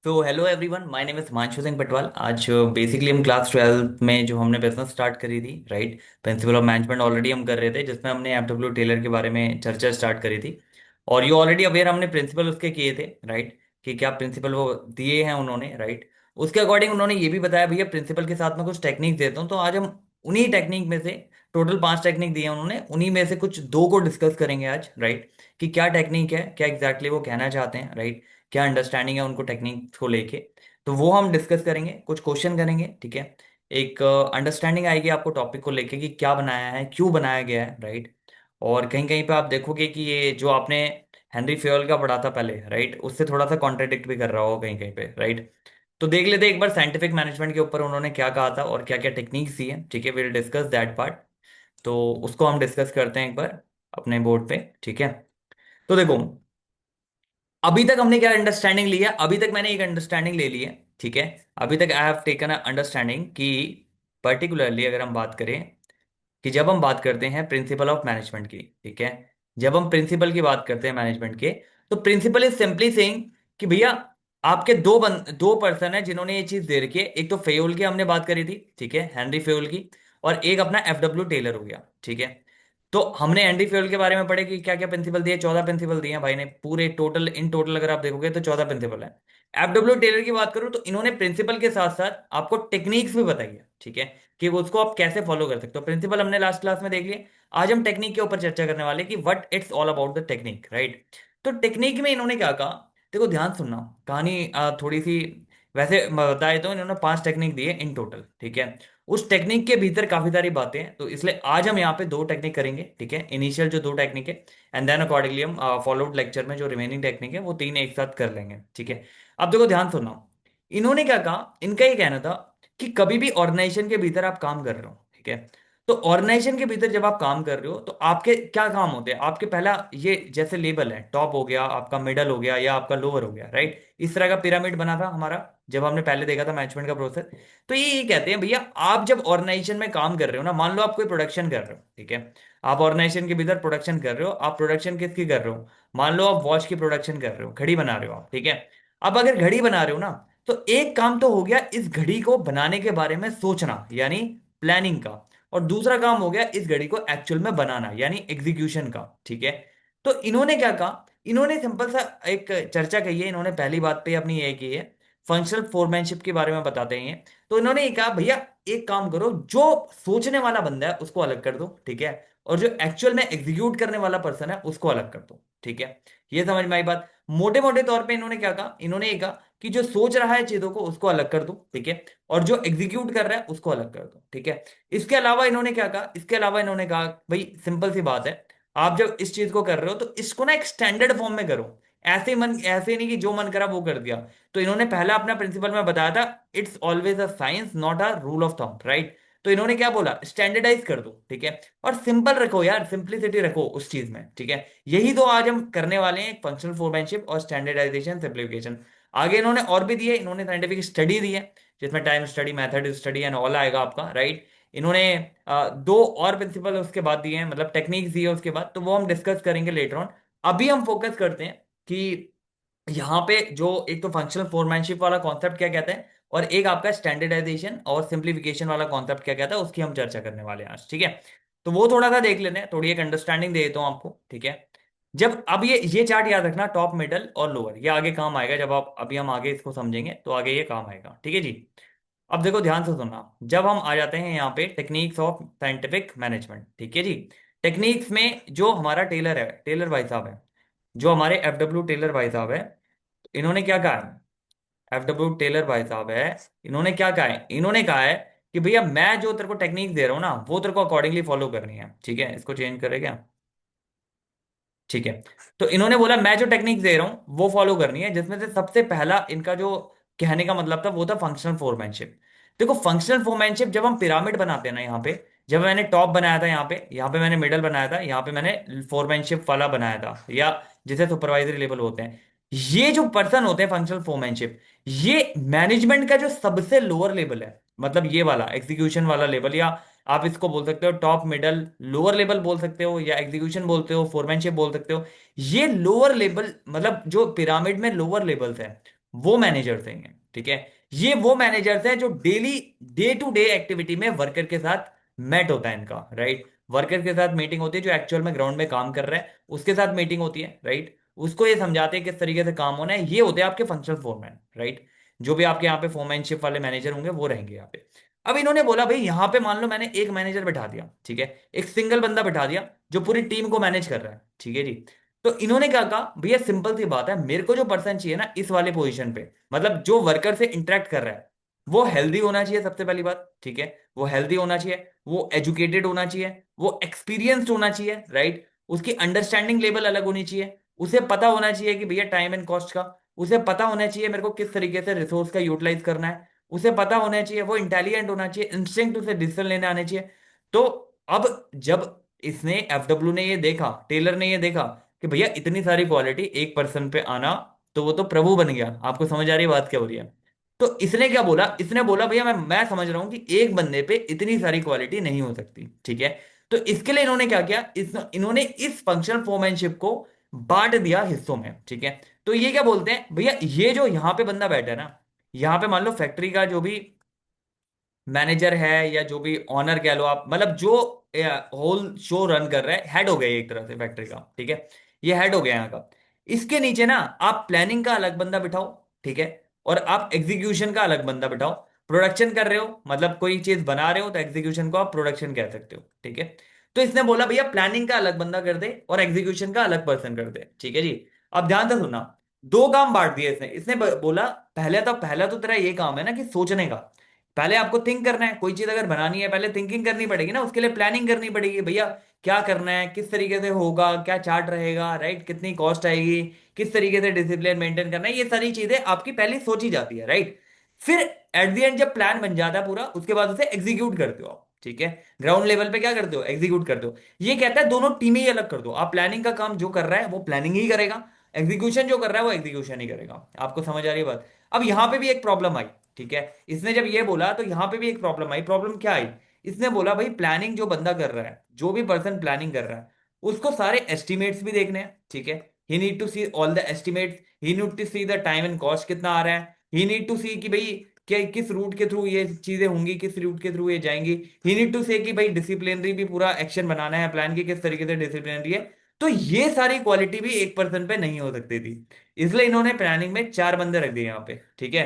तो hello everyone, my name is Himanshu Singh Patwal. आज basically हम क्लास 12th में जो हमने बिजनेस स्टार्ट करी थी, right, principal of management already हम कर रहे थे, जिसमें हमने एफडब्ल्यू टेलर के बारे में चर्चा स्टार्ट करी थी। और ये ऑलरेडी अवेयर हमने प्रिंसिपल उसके किए थे, राइट, कि क्या प्रिंसिपल वो दिए हैं उन्होंने, राइट। उसके अकॉर्डिंग उन्होंने ये भी बताया भैया प्रिंसिपल के साथ में कुछ टेक्निक देता हूँ, तो आज हम उन्हीं टेक्निक में से टोटल 5 टेक्निक दिए हैं उन्होंने, उन्हीं में से कुछ दो को डिस्कस करेंगे आज, राइट। कि क्या टेक्निक है, क्या एग्जैक्टली वो कहना चाहते हैं, राइट, क्या अंडरस्टैंडिंग है उनको टेक्निक को लेके। तो वो हम डिस्कस करेंगे, कुछ क्वेश्चन करेंगे, ठीक है। एक अंडरस्टैंडिंग आएगी आपको टॉपिक को लेके कि क्या बनाया है, क्यों बनाया गया है, राइट। और कहीं कहीं पे आप देखोगे कि ये जो आपने हेनरी फ्योल का पढ़ा था पहले, राइट, उससे थोड़ा सा कॉन्ट्रडिक्ट भी कर रहा हो कहीं कहीं पे, राइट। तो देख लेते हैं एक बार साइंटिफिक मैनेजमेंट के ऊपर उन्होंने क्या कहा था और क्या क्या टेक्निक्स दी है, ठीक है। Will discuss that part. तो उसको हम डिस्कस करते हैं एक बार अपने बोर्ड पे, ठीक है। तो देखो, अभी तक हमने क्या अंडरस्टैंडिंग ली है, अभी तक मैंने एक अंडरस्टैंडिंग ले ली है, ठीक है। अभी तक I have taken a understanding कि पर्टिकुलरली अगर हम बात करें कि जब हम बात करते हैं प्रिंसिपल ऑफ मैनेजमेंट की, ठीक है, जब हम प्रिंसिपल की बात करते हैं मैनेजमेंट के, तो प्रिंसिपल इज सिंपली सेइंग कि भैया आपके दो पर्सन है जिन्होंने ये चीज दे रखी है। एक तो फेयोल की हमने बात करी थी, ठीक है, हेनरी फेयोल की। और एक अपना एफडब्ल्यू टेलर हो गया, ठीक है। तो हमने हेनरी फेयोल के बारे में पढ़े कि क्या क्या प्रिंसिपल दिए, 14 प्रिंसिपल दिए हैं भाई ने, पूरे टोटल इन टोटल अगर आप देखोगे तो 14 प्रिंसिपल है। एफडब्ल्यू टेलर की बात करूं तो इन्होंने प्रिंसिपल के साथ साथ आपको टेक्निक्स भी बताई है, ठीक है, कि उसको आप कैसे फॉलो कर सकते हो। प्रिंसिपल हमने लास्ट क्लास में देख लिया। आज हम टेक्निक के ऊपर चर्चा करने वाले कि what it's all about the technique, right. तो टेक्निक में इन्होंने क्या कहा, देखो ध्यान सुनना, कहानी थोड़ी सी वैसे बताए तो इन्होंने 5 टेक्निक दिए इन टोटल, ठीक है। उस टेक्निक के भीतर काफी सारी बातें हैं, तो इसलिए आज हम यहाँ पे 2 टेक्निक करेंगे, ठीक है, इनिशियल जो 2 टेक्निक है। एंड देन अकॉर्डिंगली हम फॉलोड लेक्चर में जो रिमेनिंग टेक्निक है वो 3 एक साथ कर लेंगे, ठीक है। अब देखो ध्यान सुनना, इन्होंने क्या कहा, इनका ये कहना था कि कभी भी ऑर्गेनाइजेशन के भीतर आप काम कर रहे हो, ठीक है, तो ऑर्गेनाइजेशन के भीतर जब आप काम कर रहे हो तो आपके क्या काम होते हैं, आपके पहला ये जैसे लेवल है, टॉप हो गया आपका, मिडल हो गया या आपका लोअर हो गया, राइट। इस तरह का पिरामिड बना था हमारा जब हमने पहले देखा था मैनेजमेंट का प्रोसेस। तो ये कहते हैं भैया आप जब ऑर्गेनाइजेशन में काम कर रहे हो ना, मान लो आप कोई प्रोडक्शन कर रहे हो, ठीक है, आप ऑर्गेनाइजेशन के भीतर प्रोडक्शन कर रहे हो, आप प्रोडक्शन किसकी कर रहे हो, मान लो आप वॉच की प्रोडक्शन कर रहे हो, घड़ी बना रहे हो आप, ठीक है। अब अगर घड़ी बना रहे हो ना, तो एक काम तो हो गया इस घड़ी को बनाने के बारे में सोचना, यानी प्लानिंग का। और दूसरा काम हो गया इस घड़ी को एक्चुअल में बनाना, यानी एग्जीक्यूशन का, ठीक है। तो इन्होंने क्या कहा, इन्होंने सिंपल सा एक चर्चा कही है, इन्होंने पहली बात पे अपनी ये की है, फंक्शनल फोरमैनशिप के बारे में बताते हैं ये। तो इन्होंने ये कहा भैया एक काम करो, जो सोचने वाला बंदा है उसको अलग कर दो, ठीक है, और जो एक्चुअल में एग्जीक्यूट करने वाला पर्सन है उसको अलग कर दो, ठीक है। ये समझ में आई बात। मोटे मोटे तौर पे इन्होंने क्या कहा, इन्होंने ये कहा कि जो सोच रहा है चीजों को उसको अलग कर दो, ठीक है, और जो एग्जीक्यूट कर रहा है उसको अलग कर दो, ठीक है। इसके अलावा इन्होंने क्या कहा, इसके अलावा इन्होंने कहा भाई सिंपल सी बात है, आप जब इस चीज को कर रहे हो तो इसको ना एक स्टैंडर्ड फॉर्म में करो। ऐसे नहीं कि जो मन करा वो कर दिया। तो इन्होंने पहला अपना प्रिंसिपल में बताया था, it's always a science not a rule of thumb, right. तो इन्होंने क्या बोला, स्टैंडर्डाइज कर दो, ठीक है, और सिंपल रखो यार, सिंप्लिसिटी रखो उस चीज में, ठीक है। यही तो आज हम करने वाले हैं, फंक्शनल फोरमैनशिप और स्टैंडर्डाइजेशन सिंप्लीफिकेशन। आगे इन्होंने और भी दिए, इन्होंने साइंटिफिक स्टडी दी है, जिसमें time study, method study and all आएगा आपका, राइट। इन्होंने दो और प्रिंसिपल उसके बाद दिए हैं, मतलब टेक्निक्स दी है उसके बाद, तो वो हम डिस्कस करेंगे लेटर ऑन। अभी हम फोकस करते हैं कि यहाँ पे जो एक तो फंक्शनल फोरमैनशिप वाला कॉन्सेप्ट क्या कहता है, और एक आपका स्टैंडर्डाइजेशन और सिंप्लीफिकेशन वाला कॉन्सेप्ट क्या कहता है, उसकी हम चर्चा करने वाले हैं आज, ठीक है। तो वो थोड़ा सा देख लेते हैं, थोड़ी एक अंडरस्टैंडिंग दे देता हूँ आपको, ठीक है। जब अब ये चार्ट याद रखना, टॉप मिडल और लोअर, ये आगे काम आएगा जब आप, अभी हम आगे इसको समझेंगे तो आगे ये काम आएगा, ठीक है जी। अब देखो ध्यान से सुनना, जब हम आ जाते हैं यहाँ पे टेक्निक्स ऑफ साइंटिफिक मैनेजमेंट, ठीक है जी। टेक्निक्स में जो हमारा टेलर है, टेलर भाई साहब है, जो हमारे एफडब्ल्यू टेलर भाई साहब है, इन्होंने क्या कहा है, एफडब्ल्यू टेलर भाई साहब है, इन्होंने क्या कहा है, इन्होंने कहा है कि भैया मैं जो तेरे को टेक्निक दे रहा हूँ ना, वो तेरे को अकॉर्डिंगली फॉलो करनी है, ठीक है। इसको चेंज करे क्या, ठीक है। तो इन्होंने बोला मैं जो टेक्निक दे रहा हूं वो फॉलो करनी है, जिसमें से सबसे पहला इनका जो कहने का मतलब था वो था फंक्शनल फोरमैनशिप। देखो फंक्शनल फोरमैनशिप जब हम पिरामिड बनाते हैं ना, यहाँ पे जब मैंने टॉप बनाया था, यहाँ पे मैंने मिडल बनाया था, यहाँ पे मैंने फोरमैनशिप वाला बनाया था, या जिसे सुपरवाइजरी लेवल होते हैं, ये जो पर्सन होते हैं फंक्शनल फोरमैनशिप, ये मैनेजमेंट का जो सबसे लोअर लेवल है, मतलब ये वाला एग्जीक्यूशन वाला लेवल, या आप इसको बोल सकते हो टॉप मिडल लोअर लेवल बोल सकते हो, या एग्जीक्यूशन बोलते हो, फोरमैनशिप बोल सकते हो। ये लोअर लेवल मतलब जो पिरामिड में लोअर लेवल्स है, वो मैनेजर्स हैं, ठीक है। ये वो मैनेजर्स हैं जो daily day to day activity में वर्कर के साथ मेट होता है इनका, राइट। वर्कर के साथ मीटिंग होती है, जो एक्चुअल में ग्राउंड में काम कर रहा है उसके साथ मीटिंग होती है, राइट। उसको ये समझाते हैं किस तरीके से काम होना है। ये होते हैं आपके फंक्शनल फोरमैन, राइट। जो भी आपके यहाँ पे फोरमैनशिप वाले मैनेजर होंगे वो रहेंगे यहाँ पे। अब इन्होंने बोला भाई यहाँ पे मान लो मैंने एक मैनेजर बैठा दिया, ठीक है, एक सिंगल बंदा बैठा दिया जो पूरी टीम को मैनेज कर रहा है, ठीक है जी। तो इन्होंने क्या कहा, भैया सिंपल सी बात है, मेरे को जो पर्सन चाहिए ना इस वाले पोजीशन पे, मतलब जो वर्कर से इंटरेक्ट कर रहा है, वो हेल्दी होना चाहिए सबसे पहली बात, ठीक है। वो हेल्दी होना चाहिए, वो एजुकेटेड होना चाहिए, वो एक्सपीरियंस्ड होना चाहिए, राइट। उसकी अंडरस्टैंडिंग लेवल अलग होनी चाहिए। उसे पता होना चाहिए कि भैया टाइम एंड कॉस्ट का, उसे पता होना चाहिए मेरे को किस तरीके से रिसोर्स का यूटिलाइज करना है, उसे पता होना चाहिए, वो इंटेलिजेंट होना चाहिए, इंस्टिंक्ट उसे डिसीजन लेने आने चाहिए। तो अब जब इसने एफडब्ल्यू ने ये देखा, टेलर ने ये देखा कि भैया इतनी सारी क्वालिटी एक पर्सन पे आना, तो वो तो प्रभु बन गया। आपको समझ आ रही है बात क्या हो रही है। तो इसने क्या बोला, इसने बोला भैया मैं समझ रहा हूं कि एक बंदे पे इतनी सारी क्वालिटी नहीं हो सकती, ठीक है। तो इसके लिए इन्होंने क्या किया, इन्होंने इस फंक्शनल फोरमैनशिप को बांट दिया हिस्सों में, ठीक है। तो ये क्या बोलते हैं भैया, ये जो यहाँ पे बंदा बैठा है ना, यहाँ पे मान लो फैक्ट्री का जो भी मैनेजर है या जो भी ऑनर कह लो आप, मतलब जो होल शो रन कर रहा है, हेड हो गया ये एक तरह से फैक्ट्री का, ठीक है। ये हेड हो गया यहाँ का। इसके नीचे ना आप प्लानिंग का अलग बंदा बिठाओ, ठीक है, और आप एग्जीक्यूशन का अलग बंदा बिठाओ। प्रोडक्शन कर रहे हो, मतलब कोई चीज बना रहे हो, तो एग्जीक्यूशन को आप प्रोडक्शन कह सकते हो, ठीक है। तो इसने बोला भैया प्लानिंग का अलग बंदा कर दे और एग्जीक्यूशन का अलग पर्सन कर दे, ठीक है जी। अब ध्यान से सुनना, दो काम बांट दिए इसने। इसने बोला पहला तो तेरा ये काम है ना कि सोचने का, पहले आपको थिंक करना है। कोई चीज अगर बनानी है पहले थिंकिंग करनी पड़ेगी ना, उसके लिए प्लानिंग करनी पड़ेगी भैया, क्या करना है, किस तरीके से होगा, क्या चार्ट रहेगा, राइट, कितनी कॉस्ट आएगी, किस तरीके से डिसिप्लिन मेंटेन करना है, ये सारी चीजें आपकी पहले सोची जाती है, राइट। फिर एट द एंड जब प्लान बन जाता है पूरा, उसके बाद उसे एग्जीक्यूट करते हो आप, ठीक है। ग्राउंड लेवल पे क्या करते हो, एग्जीक्यूट करते हो। ये कहता है दोनों टीमें ही अलग कर दो। आप प्लानिंग का काम जो कर रहा है वो प्लानिंग ही करेगा, एग्जीक्यूशन जो कर रहा है वो एग्जीक्यूशन ही करेगा। आपको समझ आ रही है बात। अब यहां पे भी एक प्रॉब्लम आई, ठीक है। इसने जब ये बोला तो यहां पे भी एक प्रॉब्लम आई। प्रॉब्लम क्या आई, इसने बोला भाई प्लानिंग जो बंदा कर रहा है, जो भी पर्सन प्लानिंग कर रहा है, उसको सारे एस्टिमेट्स भी देखने हैं, ठीक है। He need to see all the estimates, he need to see the time and cost कितना आ रहा है, ही नीड टू सी कि भाई क्या किस रूट के थ्रू ये चीजें होंगी, किस रूट के थ्रू ये जाएंगी। ही नीड टू से कि भाई डिसिप्लिनरी भी पूरा एक्शन बनाना है प्लान की, किस तरीके से डिसिप्लिनरी है। तो ये सारी क्वालिटी भी एक पर्सन पे नहीं हो सकती थी, इसलिए इन्होंने प्लानिंग में चार बंदे रख दिए यहाँ पे, ठीक है।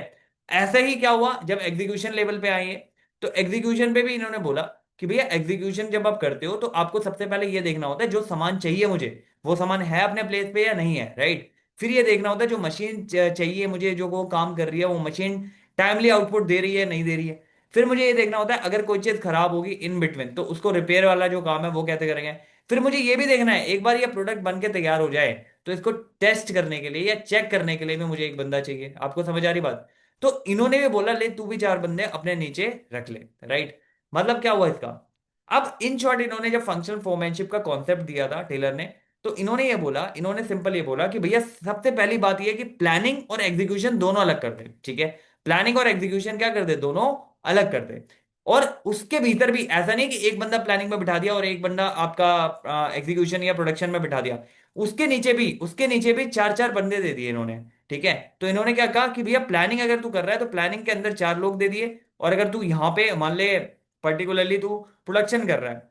ऐसा ही क्या हुआ जब एग्जीक्यूशन लेवल पे आए हैं, तो एग्जीक्यूशन पे भी इन्होंने बोला कि भैया एग्जीक्यूशन जब आप करते हो तो आपको सबसे पहले ये देखना होता है जो सामान चाहिए मुझे, वो सामान है अपने प्लेस पे या नहीं है, राइट। फिर ये देखना होता है जो मशीन चाहिए मुझे, जो वो काम कर रही है, वो मशीन टाइमली आउटपुट दे रही है नहीं दे रही है। फिर मुझे ये देखना होता है अगर कोई चीज खराब होगी इन बिटवीन, तो उसको रिपेयर वाला जो काम है वो कैसे करेंगे। फिर मुझे ये भी देखना है एक बार ये प्रोडक्ट बन के तैयार हो जाए तो इसको टेस्ट करने के लिए या चेक करने के लिए भी मुझे एक बंदा चाहिए। आपको समझ आ रही बात। तो इन्होंने भी बोला ले तू भी चार बंदे अपने नीचे रख ले, राइट। मतलब क्या हुआ इसका, अब इन शॉर्ट इन्होंने जब फंक्शनल फोरमैनशिप का कॉन्सेप्ट दिया था टेलर ने, तो इन्होंने ये बोला, इन्होंने सिंपल ये बोला कि भैया सबसे पहली बात ये है कि प्लानिंग और एग्जीक्यूशन दोनों अलग कर दे, ठीक है। प्लानिंग और एग्जीक्यूशन क्या कर दे, दोनों अलग कर दे। और उसके भीतर भी ऐसा नहीं कि एक बंदा प्लानिंग में बिठा दिया और एक बंदा आपका एग्जीक्यूशन या प्रोडक्शन में बिठा दिया। उसके नीचे भी चार चार बंदे दे दिए इन्होंने, ठीक है। तो इन्होंने क्या कहा कि भैया प्लानिंग अगर तू कर रहा है तो प्लानिंग के अंदर चार लोग दे दिए, और अगर तू यहाँ पे मान ले पर्टिकुलरली तू प्रोडक्शन कर रहा है,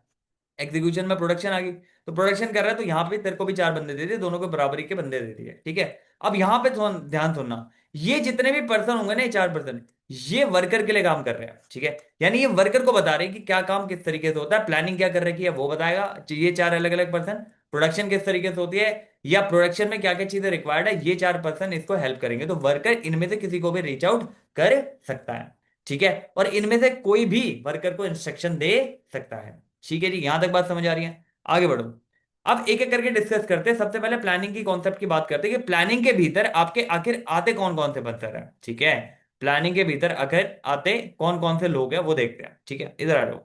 एग्जीक्यूशन में प्रोडक्शन आ गई, तो प्रोडक्शन कर रहा है तो यहाँ पे तेरे को भी चार बंदे दे दिए, दोनों को बराबरी के बंदे दे दिए, ठीक है। अब यहाँ पे ध्यान सुनना, ये जितने भी पर्सन होंगे ना, ये चार पर्सन, ये वर्कर के लिए काम कर रहे हैं, ठीक है। यानी ये वर्कर को बता रहे हैं कि क्या काम किस तरीके से होता है, प्लानिंग क्या कर रखी है वो बताएगा ये चार अलग अलग पर्सन, प्रोडक्शन किस तरीके से होती है या प्रोडक्शन में क्या क्या चीजें रिक्वायर्ड है, ये चार पर्सन इसको हेल्प करेंगे। तो वर्कर इनमें से किसी को भी रीच आउट कर सकता है, ठीक है। और इनमें से कोई भी वर्कर को इंस्ट्रक्शन दे सकता है, ठीक है जी। यहां तक बात समझ आ रही है, आगे बढ़ो। अब एक एक करके डिस्कस करते हैं। सबसे पहले प्लानिंग की कॉन्सेप्ट की बात करते हैं कि प्लानिंग के भीतर आपके आखिर आते कौन कौन से पर्सन है, ठीक है। प्लानिंग के भीतर आखिर आते कौन कौन से लोग हैं वो देखते हैं, ठीक है। इधर आ जाओ,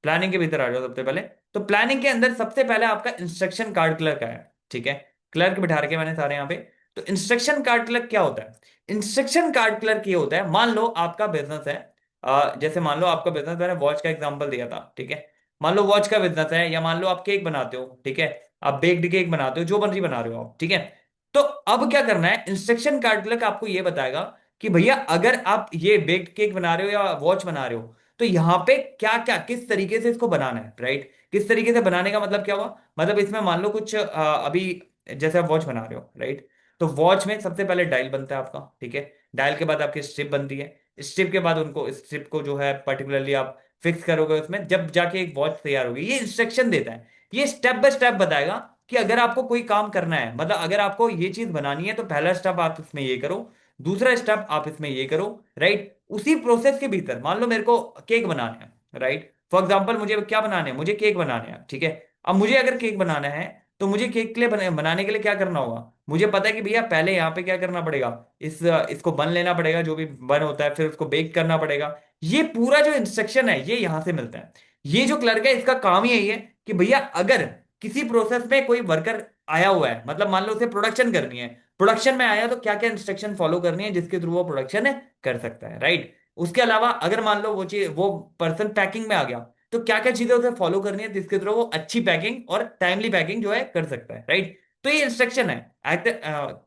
प्लानिंग के भीतर आ जाओ सबसे पहले। तो प्लानिंग के अंदर सबसे पहले आपका इंस्ट्रक्शन कार्ड क्लर्क है, ठीक है। क्लर्क बिठा रखे मैंने सारे यहाँ पे। तो इंस्ट्रक्शन कार्ड क्लर्क क्या होता है, इंस्ट्रक्शन कार्ड क्लर्क ये होता है, मान लो आपका बिजनेस है, जैसे मान लो आपका बिजनेस, मैंने वॉच का एग्जांपल दिया था, ठीक है। मान लो वॉच का बिजनेस है, या मान लो आप केक बनाते हो, ठीक है, आप बेक्ड केक बनाते हो, जो मर्जी बना रहे हो आप, ठीक है। तो अब क्या करना है, इंस्ट्रक्शन कार्ड आपको ये बताएगा कि भैया अगर आप ये बेक्ड केक बना रहे हो या वॉच बना रहे हो, तो यहां पे क्या क्या किस तरीके से इसको बनाना है, राइट। किस तरीके से बनाने का मतलब क्या हुआ, मतलब इसमें मान लो कुछ अभी जैसे आप वॉच बना रहे हो, राइट। तो वॉच में सबसे पहले डायल बनता है आपका, ठीक है। डायल के बाद आपकी स्ट्रिप बनती है। स्ट्रिप के बाद उनको स्ट्रिप को जो है पर्टिकुलरली आप फिक्स करोगे उसमें, जब जाके एक वॉच तैयार होगी। ये इंस्ट्रक्शन देता है, ये स्टेप बाय स्टेप बताएगा कि अगर आपको कोई काम करना है, मतलब अगर आपको ये चीज बनानी है, तो पहला स्टेप आप इसमें ये करो, दूसरा स्टेप आप इसमें ये करो, राइट। उसी प्रोसेस के भीतर मान लो मेरे को केक बनाना है, राइट। फॉर एग्जाम्पल मुझे क्या बनाने हैं, मुझे केक बनाने हैं, ठीक है। अब मुझे अगर केक बनाना है, तो मुझे केक के लिए बनाने के लिए क्या करना होगा, मुझे पता है कि भैया पहले यहाँ पे क्या करना पड़ेगा, इसको बन लेना पड़ेगा, जो भी बन होता है, फिर उसको बेक करना पड़ेगा। ये पूरा जो इंस्ट्रक्शन है ये यहां से मिलता है। ये जो क्लर्क है इसका काम ही यही है कि भैया अगर किसी प्रोसेस में कोई वर्कर आया हुआ है, मतलब मान लो उसे प्रोडक्शन करनी है, प्रोडक्शन में आया तो क्या क्या इंस्ट्रक्शन फॉलो करनी है जिसके थ्रू वो प्रोडक्शन कर सकता है, राइट। उसके अलावा अगर मान लो वो चीज वो पर्सन पैकिंग में आ गया, तो क्या क्या चीजें उसे फॉलो करनी है जिसके थ्रू वो अच्छी पैकिंग और टाइमली पैकिंग जो है कर सकता है, राइट। तो ये इंस्ट्रक्शन है।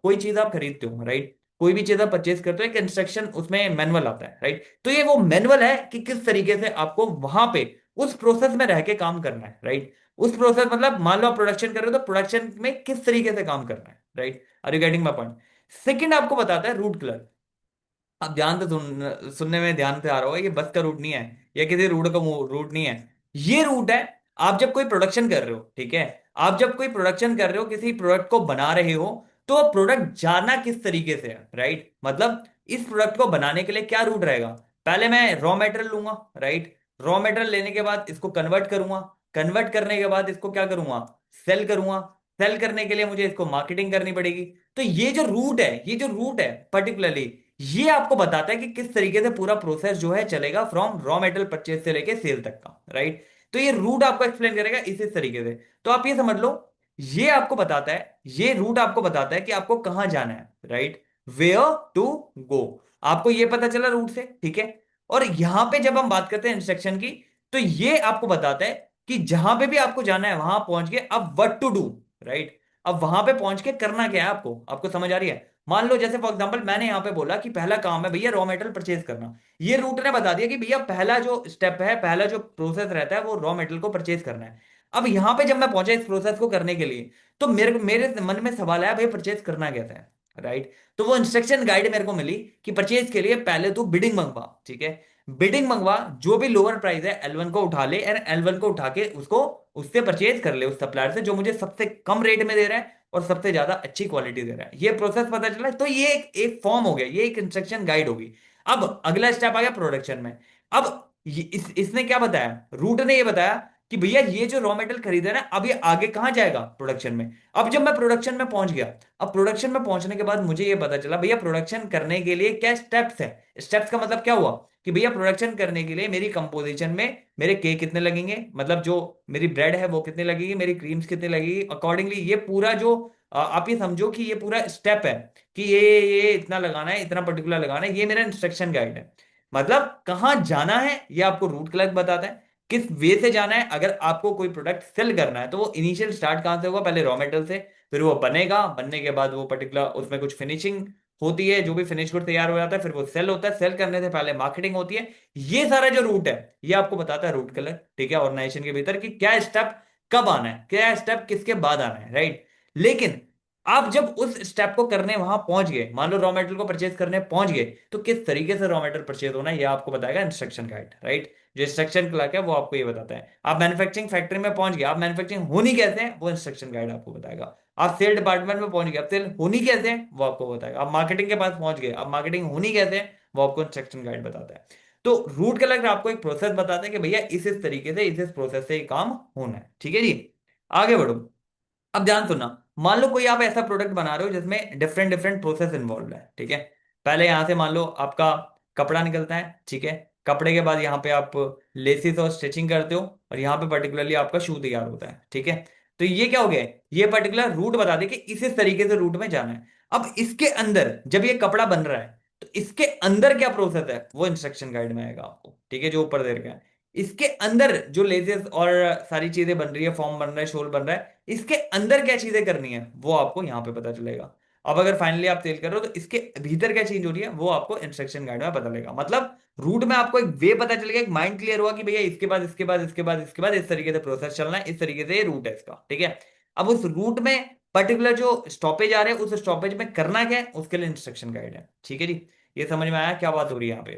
कोई चीज आप खरीदते हो, राइट, कोई भी चीज आप परचेज करते हो, एक इंस्ट्रक्शन उसमें मैनुअल आता है, राइट। तो ये वो मैनुअल है कि किस तरीके से आपको वहां पे उस प्रोसेस में रह के काम करना है, राइट। उस प्रोसेस मतलब मान लो आप प्रोडक्शन कर रहे हो, तो प्रोडक्शन में किस तरीके से काम करना है, right. Are you getting my point. Second आपको बताता है रूट कलर। अब ध्यान से सुनने में ध्यान से आ रहा होगा, ये बस का रूट नहीं है, या किसी रूट का रूट नहीं है। ये रूट है आप जब कोई प्रोडक्शन कर रहे हो, ठीक है। आप जब कोई प्रोडक्शन कर रहे हो, किसी प्रोडक्ट को बना रहे हो, तो प्रोडक्ट जाना किस तरीके से है, राइट। मतलब इस प्रोडक्ट को बनाने के लिए क्या रूट रहेगा। पहले मैं रॉ मटेरियल लूंगा, राइट। रॉ मटेरियल लेने के बाद इसको कन्वर्ट करूंगा, कन्वर्ट करने के बाद इसको क्या करूंगा, सेल करूंगा। सेल करने के लिए मुझे इसको मार्केटिंग करनी पड़ेगी। तो ये जो रूट है, ये जो रूट है पर्टिकुलरली, ये आपको बताता है कि किस तरीके से पूरा प्रोसेस जो है चलेगा, फ्रॉम रॉ मेटेरियल परचेज से लेके सेल तक का, राइट। तो ये रूट आपको एक्सप्लेन करेगा इस तरीके से। तो आप ये समझ लो, ये आपको बताता है, ये रूट आपको बताता है कि आपको कहां जाना है, राइट, वेयर टू गो। आपको ये पता चला रूट से, ठीक है। और यहां पे जब हम बात करते हैं इंस्ट्रक्शन की, तो ये आपको बताता है कि जहां पे भी आपको जाना है वहां पहुंच के अब व्हाट टू डू, राइट। अब वहां पे पहुंच के करना क्या है आपको, आपको समझ आ रही है। मान लो जैसे फॉर एग्जांपल मैंने यहां पे बोला कि पहला काम है भैया रॉ मटेरियल परचेज करना। ये रूट ने बता दिया कि भैया पहला जो स्टेप है, पहला जो प्रोसेस रहता है, वो रॉ मटेरियल को परचेज करना है। अब यहां पे जब मैं पहुंचा इस प्रोसेस को करने के लिए, तो मेरे मेरे मन में सवाल आया भाई परचेज करना कैसे है, राइट। तो वो इंस्ट्रक्शन गाइड मेरे को मिली कि परचेज के लिए पहले तू बिडिंग मंगवा, ठीक है। बिडिंग मंगवा, जो भी लोअर प्राइस है L1 को उठा ले, एंड L1 को उठा के उसको उससे परचेज कर ले, उस सप्लायर से जो मुझे सबसे कम रेट में दे रहा है और सबसे ज्यादा अच्छी क्वालिटी दे रहा है। ये प्रोसेस पता चला, तो ये एक फॉर्म हो गया, ये एक इंस्ट्रक्शन गाइड होगी। अब अगला स्टेप आ गया प्रोडक्शन में। अब इसने क्या बताया, रूट ने ये बताया कि भैया ये जो रॉ मटेरियल खरीदा है ना, अब ये आगे कहां जाएगा, प्रोडक्शन में। अब जब मैं प्रोडक्शन में पहुंच गया, अब प्रोडक्शन में पहुंचने के बाद मुझे ये पता चला भैया प्रोडक्शन करने के लिए क्या स्टेप्स है। स्टेप्स का मतलब क्या हुआ कि भैया प्रोडक्शन करने के लिए मेरी कंपोजिशन में मेरे केक कितने लगेंगे, मतलब जो मेरी ब्रेड है वो कितने लगेगी, मेरी क्रीम्स कितने लगेगी, अकॉर्डिंगली ये पूरा जो आप ये समझो कि ये पूरा स्टेप है कि ये इतना लगाना है, इतना पर्टिकुलर लगाना है, ये मेरा इंस्ट्रक्शन गाइड है। मतलब कहाँ जाना है ये आपको रूट क्लर्क बताता है, किस वे से जाना है। अगर आपको कोई प्रोडक्ट सेल करना है, तो वो इनिशियल स्टार्ट कहां से होगा, पहले रॉ मेटेरियल से, फिर वो बनेगा, बनने के बाद वो पर्टिकुलर उसमें कुछ फिनिशिंग होती है, जो भी फिनिश गुड तैयार हो जाता है, फिर वो सेल होता है, सेल करने से पहले मार्केटिंग होती है। ये सारा जो रूट है ये आपको बताता है रूट कलर, ठीक है, ऑर्गेनाइजेशन के भीतर कि क्या स्टेप कब आना है, क्या स्टेप किसके बाद आना है, राइट। लेकिन आप जब उस स्टेप को करने वहां पहुंच गए, मान लो रॉ मटेरियल को परचेज करने पहुंच गए, तो किस तरीके से रॉ मटेरियल परचेज होना है ये आपको बताएगा इंस्ट्रक्शन गाइड, राइट। जो इंस्ट्रक्शन क्लर्क है वो आपको ये बताता है। आप मैन्युफैक्चरिंग फैक्ट्री में पहुंच गए, आप मैन्युफैक्चरिंग होनी कैसे है वो इंस्ट्रक्शन गाइड आपको बताएगा। आप सेल डिपार्टमेंट में पहुंच गए, आप सेल होनी कैसे है वो आपको बताएगा। आप मार्केटिंग के पास पहुंच गए, आप मार्केटिंग होनी कैसे है वो आपको इंस्ट्रक्शन गाइड बताता है। तो रूट कलर आपको एक प्रोसेस बताता है कि भैया इस तरीके से इस प्रोसेस से ये काम होना है, ठीक है जी। आगे बढ़ो। अब ध्यान सुनना, मान लो कोई आप ऐसा प्रोडक्ट बना रहे हो जिसमें डिफरेंट डिफरेंट प्रोसेस इन्वॉल्व है, ठीक है। पहले यहां से मान लो आपका कपड़ा निकलता है, ठीक है। कपड़े के बाद यहाँ पे आप लेसिस और स्टिचिंग करते हो, और यहाँ पे पर्टिकुलरली आपका शू तैयार होता है, ठीक है। तो ये क्या हो गया, ये पर्टिकुलर रूट बता दे कि इस तरीके से रूट में जाना है। अब इसके अंदर जब ये कपड़ा बन रहा है, तो इसके अंदर क्या प्रोसेस है वो इंस्ट्रक्शन गाइड में आएगा आपको, ठीक है, जो ऊपर दे रखा है। इसके अंदर जो लेसेस और सारी चीजें बन रही है, फॉर्म बन रहा है, शोल बन रहा है, इसके अंदर क्या चीजें करनी है वो आपको यहां पे पता चलेगा। अब अगर फाइनली आप सेल कर रहे हो तो इसके भीतर क्या चेंज हो रही है वो आपको इंस्ट्रक्शन गाइड में पता लगेगा। मतलब रूट में आपको एक वे पता चलेगा, एक माइंड क्लियर हुआ कि भैया इसके बाद इसके बाद इसके बाद इसके बाद इस तरीके से प्रोसेस चलना है, इस तरीके से ये रूट है इसका, ठीक है। अब उस रूट में पर्टिकुलर जो स्टॉपेज आ रहे हैं उस स्टॉपेज में करना क्या है उसके लिए इंस्ट्रक्शन गाइड है, ठीक है जी। ये समझ में आया क्या बात हो रही है यहाँ पे।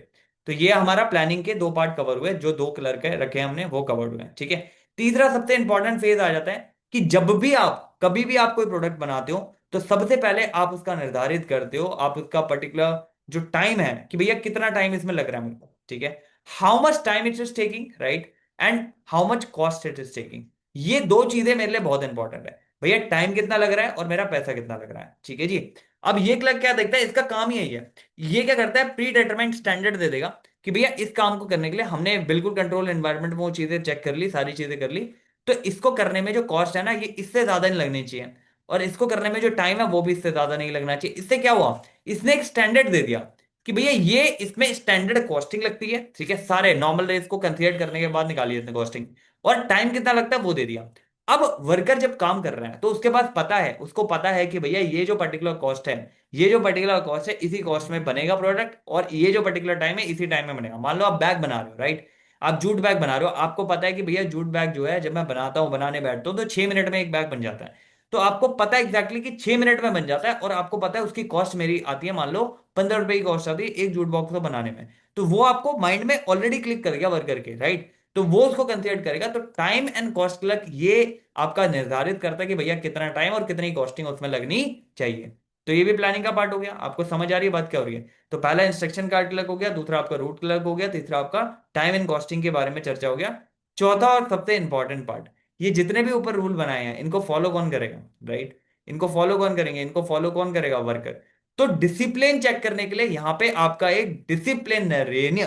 तो ये हमारा प्लानिंग के दो पार्ट कवर हुए, जो दो कलर के रखे हैं हमने वो कवर हुए हैं, ठीक है। तीसरा सबसे इंपॉर्टेंट फेज आ जाता है कि जब भी आप कभी भी आप कोई प्रोडक्ट बनाते हो तो सबसे पहले आप उसका निर्धारित करते हो, आप उसका पर्टिकुलर जो टाइम है कि भैया कितना टाइम इसमें लग रहा है मेरे को, ठीक है। How much time it is taking, right, and how much cost it is taking. ये दो चीजें मेरे लिए बहुत इंपॉर्टेंट है, भैया टाइम कितना लग रहा है और मेरा पैसा कितना लग रहा है, ठीक है जी। अब ये क्लर्क क्या देखता है, इसका काम ही यही है। ये क्या करता है, प्री डिटरमाइंड स्टैंडर्ड दे देगा कि भैया इस काम को करने के लिए हमने बिल्कुल कंट्रोल एनवायरनमेंट में वो चीजें चेक कर ली, सारी चीजें कर ली, तो इसको करने में जो कॉस्ट है ना ये इससे ज्यादा नहीं लगनी चाहिए, और इसको करने में जो टाइम है वो भी इससे ज्यादा नहीं लगना चाहिए। इससे क्या हुआ, इसने एक स्टैंडर्ड दे दिया कि भैया ये इसमें स्टैंडर्ड कॉस्टिंग लगती है, ठीक है, सारे नॉर्मल रेस को कंसीडर करने के बाद निकाली इसने कॉस्टिंग, और टाइम कितना लगता है वो दे दिया। अब वर्कर जब काम कर रहा है तो उसके पास पता है, उसको पता है कि भैया ये जो पर्टिकुलर कॉस्ट है, ये जो पर्टिकुलर कॉस्ट है इसी कॉस्ट में बनेगा प्रोडक्ट, और ये जो पर्टिकुलर टाइम है इसी टाइम में बनेगा। मान लो आप बैग बना रहे हो, राइट, आप जूट बैग बना रहे हो, आपको पता है कि भैया जूट बैग जो है जब मैं बनाता हूँ बनाने बैठता हूँ तो 6 मिनट में एक बैग बन जाता है। तो आपको पता है एग्जैक्टली कि 6 मिनट में बन जाता है, और आपको पता है उसकी कॉस्ट मेरी आती है मान लो 15 रुपए की कॉस्ट आती है एक जूट बॉक्स को बनाने में। तो वो आपको माइंड में ऑलरेडी क्लिक कर गया वर्कर के, राइट। तो वो उसको कंसिडर करेगा। तो टाइम एंड कॉस्ट क्लर्क ये आपका निर्धारित करता है कि भैया कितना टाइम और कितनी कॉस्टिंग उसमें लगनी चाहिए। तो ये भी प्लानिंग का पार्ट हो गया। आपको समझ आ रही है बात क्या हो रही है। तो पहला इंस्ट्रक्शन का क्लर्क हो गया, दूसरा आपका रूट क्लर्क हो गया, तीसरा आपका टाइम एंड कॉस्टिंग के बारे में चर्चा हो गया। चौथा और सबसे इंपॉर्टेंट पार्ट, ये जितने भी ऊपर रूल बनाए हैं इनको फॉलो कौन करेगा, राइट। इनको फॉलो कौन करेंगे, इनको फॉलो कौन करेगा, वर्कर। तो डिसिप्लिन चेक करने के लिए यहां पे आपका एक डिसिप्लिनरियन,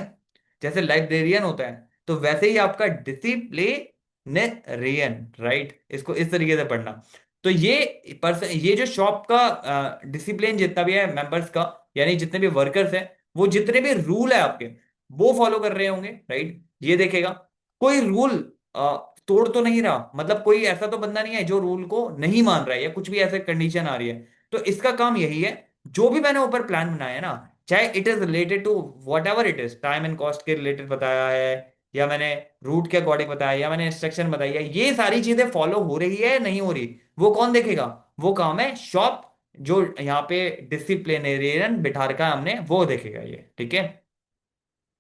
जैसे लाइब्रेरियन होता है तो वैसे ही आपका डिसिप्लिनरियन, राइट, इसको इस तरीके से पढ़ना। तो ये जो शॉप का डिसिप्लिन जितना भी है मेंबर्स का, यानी जितने भी वर्कर्स हैं वो जितने भी रूल है आपके वो फॉलो कर रहे होंगे, राइट। ये देखेगा कोई रूल तोड़ तो नहीं रहा, मतलब कोई ऐसा तो बंदा नहीं है जो रूल को नहीं मान रहा है या कुछ भी ऐसे कंडीशन आ रही है। तो इसका काम यही है, जो भी मैंने ऊपर प्लान बनाया है ना, चाहे it is related to whatever it is, time and cost के रिलेटेड बताया है, या मैंने रूट के अकॉर्डिंग बताया, या मैंने इंस्ट्रक्शन बताई है, ये सारी चीजें फॉलो हो रही है नहीं हो रही, वो कौन देखेगा, वो काम है शॉप, जो यहाँ पे डिसिप्लिनेरियन बिठा रखा है हमने वो देखेगा ये, ठीक है।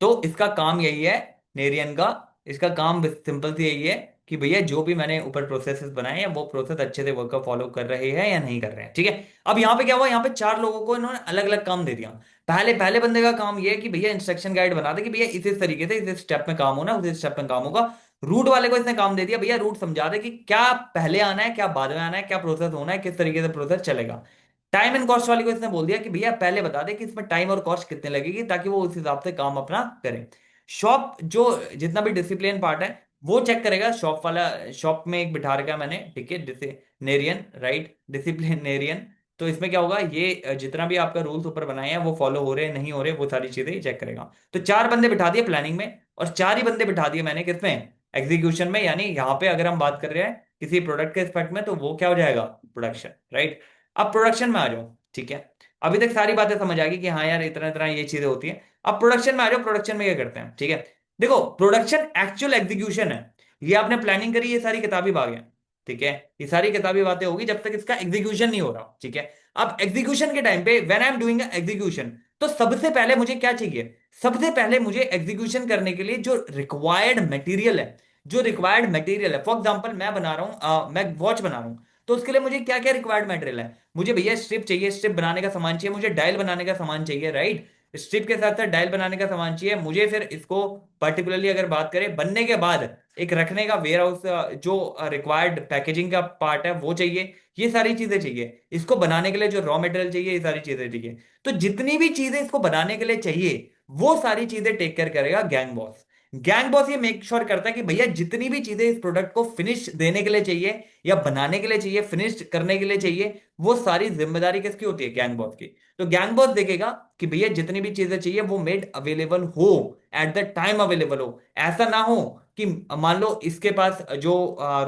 तो इसका काम यही है, नेरियन का, इसका काम सिंपल सी यही है कि भैया जो भी मैंने ऊपर प्रोसेसेस बनाए हैं वो प्रोसेस अच्छे से वर्कर फॉलो कर रहे हैं या नहीं कर रहे हैं, ठीक है। अब यहाँ पे क्या हुआ, यहाँ पे चार लोगों को इन्होंने अलग अलग काम दे दिया। पहले पहले बंदे का काम ये है कि भैया इंस्ट्रक्शन गाइड बना दे कि भैया इस तरीके से इस स्टेप में काम होना, उस स्टेप में काम होगा। रूट वाले को इसने काम दे दिया, भैया रूट समझा दे कि क्या पहले आना है क्या बाद में आना है, क्या प्रोसेस होना है, किस तरीके से प्रोसेस चलेगा। टाइम एंड कॉस्ट वाले को इसने बोल दिया कि भैया पहले बता दे कि इसमें टाइम और कॉस्ट कितने लगेगी, ताकि वो उस हिसाब से काम अपना करे। शॉप जो जितना भी डिसिप्लिन पार्ट है वो चेक करेगा, शॉप वाला, शॉप में एक बिठा रखा है मैंने, ठीक है, डिसिप्लिनेरियन, राइट, डिसिप्लिनेरियन। तो इसमें क्या होगा, ये जितना भी आपका रूल्स ऊपर बनाए हैं वो फॉलो हो रहे हैं नहीं हो रहे वो सारी चीजें चेक करेगा। तो चार बंदे बिठा दिए प्लानिंग में, और चार ही बंदे बिठा दिए मैंने किसमें, एग्जीक्यूशन में। यानी यहाँ पे अगर हम बात कर रहे हैं किसी प्रोडक्ट के एस्पेक्ट में तो वो क्या हो जाएगा, प्रोडक्शन, राइट। अब प्रोडक्शन में आ जाओ, ठीक है। अभी तक सारी बातें समझ आ गई कि हाँ यार इतना इतना ये चीजें होती हैं। अब प्रोडक्शन में आ जाओ, प्रोडक्शन में क्या करते हैं, ठीक है। देखो प्रोडक्शन एक्चुअल एग्जीक्यूशन है, ये आपने प्लानिंग करी, ये सारी किताबी बातें हैं, ठीक है। ये सारी किताबी बातें होगी जब तक इसका एग्जीक्यूशन नहीं हो रहा, ठीक है। अब एग्जीक्यूशन के टाइम पे when I am doing execution, तो सबसे पहले मुझे क्या चाहिए, सबसे पहले मुझे एग्जीक्यूशन करने के लिए जो रिक्वायर्ड मटेरियल है, जो रिक्वायर्ड मटेरियल है, फॉर एग्जांपल मैं बना रहा हूँ मैं वॉच बना रहा हूँ, तो उसके लिए मुझे क्या क्या रिक्वायर्ड मटेरियल है, मुझे भैया स्ट्रिप चाहिए, स्ट्रिप बनाने का सामान चाहिए, मुझे डायल बनाने का सामान चाहिए, राइट। स्ट्रिप के साथ साथ डायल बनाने का सामान चाहिए मुझे, फिर इसको पर्टिकुलरली अगर बात करें बनने के बाद एक रखने का वेयर हाउस, जो रिक्वायर्ड पैकेजिंग का पार्ट है वो चाहिए, ये सारी चीजें चाहिए। इसको बनाने के लिए जो रॉ मटेरियल चाहिए ये सारी चीजें चाहिए। तो जितनी भी चीजें इसको बनाने के लिए चाहिए वो सारी चीजें टेक केयर करेगा गैंग बॉस। गैंग बॉस ये मेक श्योर करता है कि भैया जितनी भी चीजें इस प्रोडक्ट को फिनिश देने के लिए चाहिए या बनाने के लिए चाहिए, फिनिश करने के लिए चाहिए, वो सारी जिम्मेदारी किसकी होती है, गैंग बॉस की। तो गैंग बॉस देखेगा कि भैया जितनी भी चीजें चाहिए वो मेड अवेलेबल हो, एट द टाइम अवेलेबल हो। ऐसा ना हो कि मान लो इसके पास जो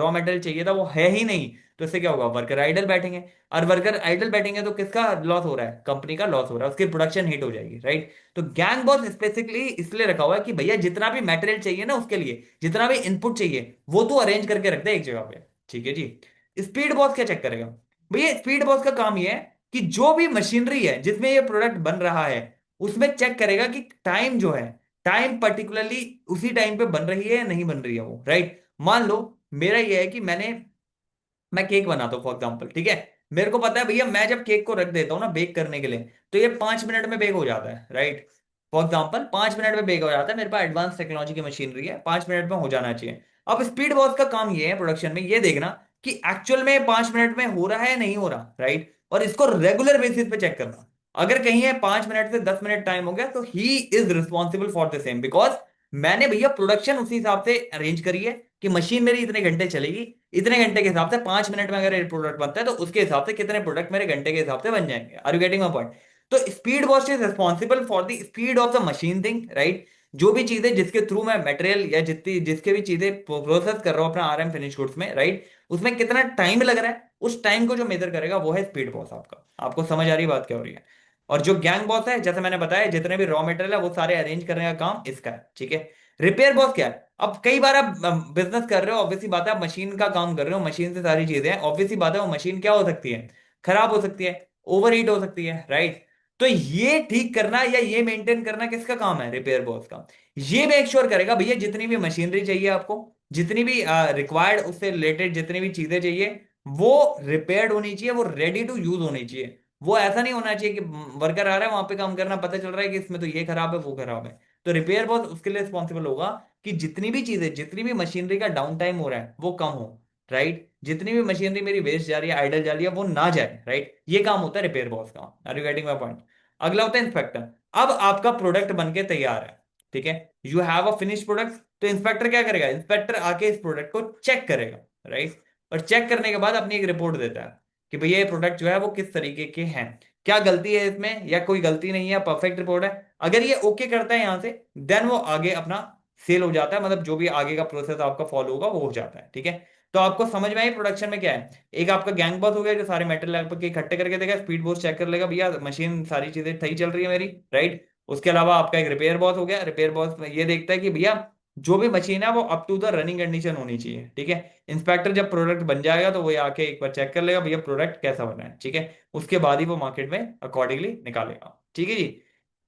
रॉ मटेरियल चाहिए था वो है ही नहीं, तो इससे क्या होगा, वर्कर आइडल बैठेंगे। और वर्कर आइडल बैठेंगे तो किसका लॉस हो रहा है, कंपनी का लॉस हो रहा है, उसकी प्रोडक्शन हिट हो जाएगी, राइट। तो गैंग बॉस स्पेसिफिकली इसलिए रखा हुआ है कि भैया जितना भी मटेरियल चाहिए ना उसके लिए, जितना भी इनपुट चाहिए वो तो अरेंज करके रख दे एक जगह पे, ठीक है जी। स्पीड बॉस क्या चेक करेगा, भैया स्पीड बॉस का काम ये है कि जो भी मशीनरी है जिसमें ये प्रोडक्ट बन रहा है उसमें चेक करेगा कि टाइम जो है, टाइम पर्टिकुलरली उसी टाइम पे बन रही है या नहीं बन रही है वो, राइट। मान लो मेरा ये है कि मैं केक बनाता हूँ फॉर एग्जाम्पल, ठीक है। मेरे को पता है भैया मैं जब केक को रख देता हूँ ना बेक करने के लिए, तो ये 5 मिनट में बेक हो जाता है, राइट। फॉर एग्जाम्पल 5 मिनट में बेक हो जाता है, मेरे पास एडवांस टेक्नोलॉजी की मशीनरी है, 5 मिनट में हो जाना चाहिए। अब स्पीड बॉस का काम ये है प्रोडक्शन में ये देखना कि एक्चुअल में 5 मिनट में हो रहा है नहीं हो रहा, राइट। और इसको रेगुलर बेसिस पे चेक करना। अगर कहीं है 5 मिनट से 10 मिनट टाइम हो गया तो he is responsible for the same, because मैंने भैया प्रोडक्शन उसी हिसाब से अरेंज करी है कि मशीन मेरी इतने घंटे चलेगी, इतने घंटे के हिसाब से 5 मिनट में अगर एक प्रोडक्ट बनता है तो उसके हिसाब से कितने प्रोडक्ट मेरे घंटे के हिसाब से बन जाएंगे। Are you getting my point. तो speed watch is responsible for the speed of the machine thing, right. जो भी चीजें जिसके थ्रू मैं मटेरियल या जितनी जिसके भी चीजें प्रोसेस कर रहा हूं अपना आरएम फिनिश गुड्स में, राइट, उसमें कितना टाइम लग रहा है, उस टाइम को जो मेजर करेगा वो है स्पीड बॉस आपका। आपको समझ आ रही बात क्या हो रही है। और जो गैंग बॉस है जैसे मैंने बताया जितने भी रॉ मटेरियल है वो सारे अरेंज करने का काम इसका है, ठीक है। रिपेयर बॉस क्या है, अब कई बार आप बिजनेस कर रहे हो, ऑब्वियसली बात है आप मशीन का काम कर रहे हो, मशीन से सारी चीजें हैं, ऑब्वियसली बात है वो मशीन क्या हो सकती है, खराब हो सकती है, ओवर हीट हो सकती है, राइट। तो ये ठीक करना या ये मेंटेन करना किसका काम है, रिपेयर बॉस का। ये मेक श्योर करेगा भैया जितनी भी मशीनरी चाहिए आपको, जितनी भी रिक्वायर्ड उससे रिलेटेड जितनी भी चीजें चाहिए वो रिपेयर्ड होनी चाहिए, वो रेडी टू यूज होनी चाहिए। वो ऐसा नहीं होना चाहिए कि वर्कर आ रहा है वहां पे काम करना, पता चल रहा है कि इसमें तो ये खराब है वो खराब है। तो रिपेयर बॉस उसके लिए रिस्पॉन्सिबल होगा कि जितनी भी चीजें, जितनी भी मशीनरी का डाउन टाइम हो रहा है वो कम हो, राइट। जितनी भी मशीनरी मेरी वेस्ट जा रही है, आइडल जा रही है, वो ना जाए, राइट। ये काम होता है रिपेयर बॉस का। Are you getting my point. अगला होता है इंस्पेक्टर। अब आपका प्रोडक्ट बन के तैयार है, ठीक है, you have a finish product. तो इंस्पेक्टर क्या करेगा, इंस्पेक्टर आके इस प्रोडक्ट को चेक करेगा, राइट। और चेक करने के बाद अपनी एक रिपोर्ट देता है कि भैया ये प्रोडक्ट जो है वो किस तरीके के हैं, क्या गलती है इसमें या कोई गलती नहीं है, परफेक्ट रिपोर्ट है। अगर ये ओके करता है यहां से, देन वो आगे अपना सेल हो जाता है, मतलब जो भी आगे का प्रोसेस आपका फॉलो होगा वो हो जाता है, ठीक है। तो आपको समझ में आई प्रोडक्शन में क्या है। एक आपका गैंग बॉस हो गया जो सारे मेटेरियल आपके इकट्ठे करके देगा, स्पीड बॉस चेक कर लेगा भैया मशीन सारी चीजें सही चल रही है मेरी, राइट। उसके अलावा आपका एक रिपेयर बॉस हो गया, रिपेयर बॉस ये देखता है कि भैया जो भी मशीन है वो up to the running condition होनी चाहिए, ठीक है। इंस्पेक्टर जब प्रोडक्ट बन जाएगा तो वो आके एक बार चेक कर लेगा भैया प्रोडक्ट कैसा बना है, ठीक है। उसके बाद ही वो मार्केट में अकॉर्डिंगली निकालेगा, ठीक है जी।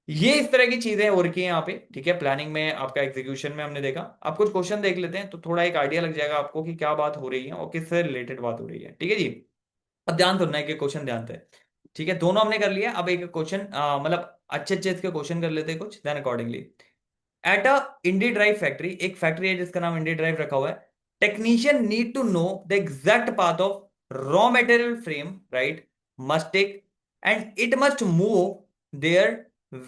ये इस तरह की चीजें हो रखी हैं यहाँ पे, ठीक है। प्लानिंग में आपका एग्जीक्यूशन में हमने देखा। आप कुछ क्वेश्चन देख लेते हैं तो थोड़ा एक आइडिया लग जाएगा आपको कि क्या बात हो रही है और किससे रिलेटेड बात हो रही है, ठीक है जी। अब ध्यान सुनना है कि क्वेश्चन ध्यान से, ठीक है। दोनों हमने कर लिया, अब एक क्वेश्चन मतलब अच्छे अच्छे इसके क्वेश्चन कर लेते हैं कुछ, then accordingly. At a Indi Drive factory, एक फैक्ट्री है जिसका नाम इंडी ड्राइव रखा हुआ है। Technician need to know the exact path of raw material frame, right, must take, and it must move there